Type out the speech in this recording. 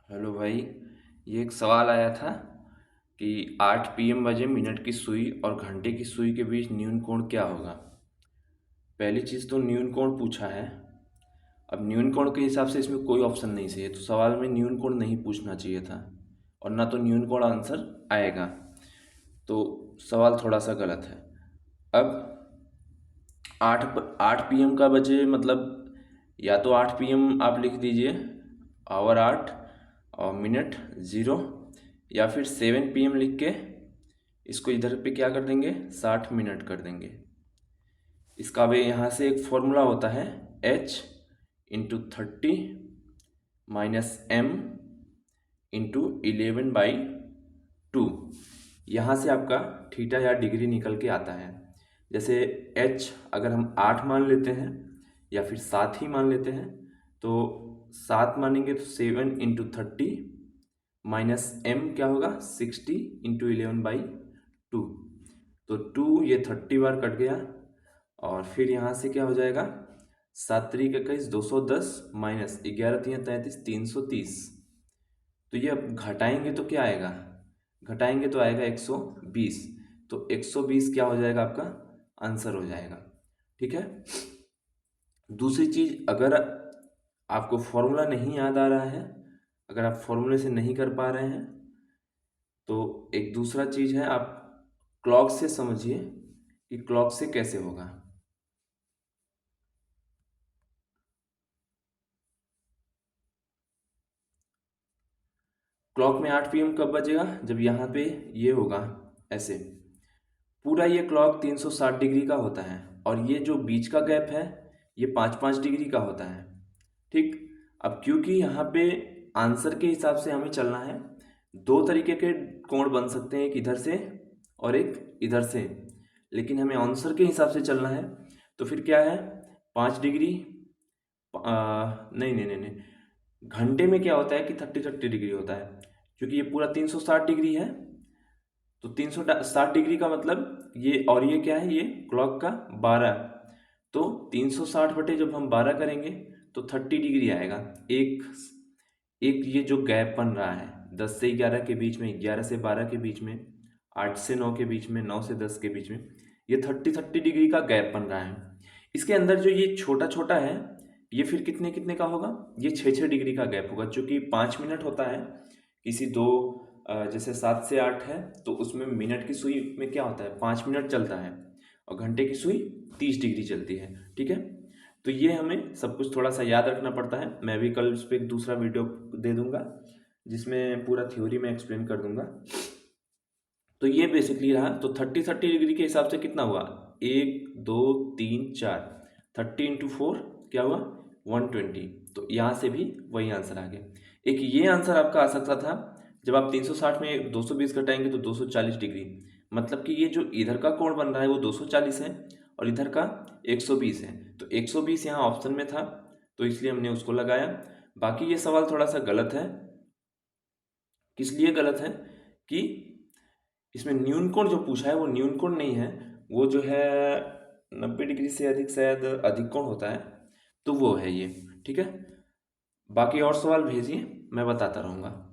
Hello भाई। ये एक सवाल आया था कि 8 पीएम बजे मिनट की सुई और घंटे की सुई के बीच न्यून कोण क्या होगा। पहली चीज़ तो न्यून कोण पूछा है। अब न्यून कोण के हिसाब से इसमें कोई ऑप्शन नहीं सही है, तो सवाल में न्यून कोण नहीं पूछना चाहिए था और ना तो न्यून कोण आंसर आएगा। तो सवाल थोड़ा सा गलत है। अब 8 पीएम का बजे मतलब या तो 8 पीएम आप लिख दीजिए, आवर 8 और मिनट 0, या फिर 7 पीएम लिख के इसको इधर पे क्या कर देंगे, 60 मिनट कर देंगे। इसका भी यहाँ से एक फॉर्मूला होता है, H × 30 - M × 11/2। यहाँ से आपका थीटा या डिग्री निकल के आता है। जैसे H अगर हम 8 मान लेते हैं या फिर 7 ही मान लेते हैं, तो 7 मानेंगे तो 7 × 30 - M क्या होगा, 60 × 11/2। तो 2 ये 30 बार कट गया और फिर यहाँ से क्या हो जाएगा, 7 3 21 210 - 11 3 33 330। तो ये अब घटाएंगे तो क्या आएगा, घटाएंगे तो आएगा 120। तो 120 क्या हो जाएगा, आपका आंसर हो जाएगा। ठीक है। दूसरी चीज़, अगर आपको फॉर्मूला नहीं याद आ रहा है, अगर आप फॉर्मूले से नहीं कर पा रहे हैं, तो एक दूसरा चीज़ है, आप क्लॉक से समझिए कि क्लॉक से कैसे होगा। क्लॉक में 8 पीएम कब बजेगा, जब यहाँ पे ये होगा ऐसे। पूरा ये क्लॉक 360 डिग्री का होता है और ये जो बीच का गैप है ये 5-5 डिग्री का होता है। ठीक। अब क्योंकि यहाँ पे आंसर के हिसाब से हमें चलना है, दो तरीके के कोण बन सकते हैं, एक इधर से और एक इधर से, लेकिन हमें आंसर के हिसाब से चलना है। तो फिर क्या है, 5 डिग्री, नहीं नहीं नहीं नहीं, घंटे में क्या होता है कि 30-30 डिग्री होता है। क्योंकि ये पूरा 360 डिग्री है, तो 360 डिग्री का मतलब ये, और ये क्या है, ये क्लॉक का 12। तो 360 बटे जब हम 12 करेंगे तो 30 डिग्री आएगा। एक एक ये जो गैप बन रहा है 10 से 11 के बीच में, 11 से 12 के बीच में, 8 से 9 के बीच में, 9 से 10 के बीच में, ये 30-30 डिग्री का गैप बन रहा है। इसके अंदर जो ये छोटा छोटा है, ये फिर कितने कितने का होगा, ये 6-6 डिग्री का गैप होगा। चूंकि 5 मिनट होता है किसी दो, जैसे 7 से 8 है, तो उसमें मिनट की सुई में क्या होता है, 5 मिनट चलता है और घंटे की सुई 30 डिग्री चलती है। ठीक है। तो ये हमें सब कुछ थोड़ा सा याद रखना पड़ता है। मैं भी कल उस पर एक दूसरा वीडियो दे दूंगा जिसमें पूरा थ्योरी में एक्सप्लेन कर दूंगा। तो ये बेसिकली रहा। तो 30-30 डिग्री के हिसाब से कितना हुआ, 1 2 3 4, 30 × 4 क्या हुआ, 120। तो यहाँ से भी वही आंसर आ गया। एक ये आंसर आपका आ सकता था, जब आप 360 में 220 घटाएंगे तो 240 डिग्री, मतलब कि ये जो इधर का कोण बन रहा है वो 240 है और इधर का 120 है। तो 120 यहाँ ऑप्शन में था, तो इसलिए हमने उसको लगाया। बाकी ये सवाल थोड़ा सा गलत है। किस लिए गलत है कि इसमें न्यून कोण जो पूछा है वो न्यून कोण नहीं है, वो जो है 90 डिग्री से अधिक शायद अधिक कोण होता है, तो वो है ये। ठीक है। बाकी और सवाल भेजिए, मैं बताता रहूँगा।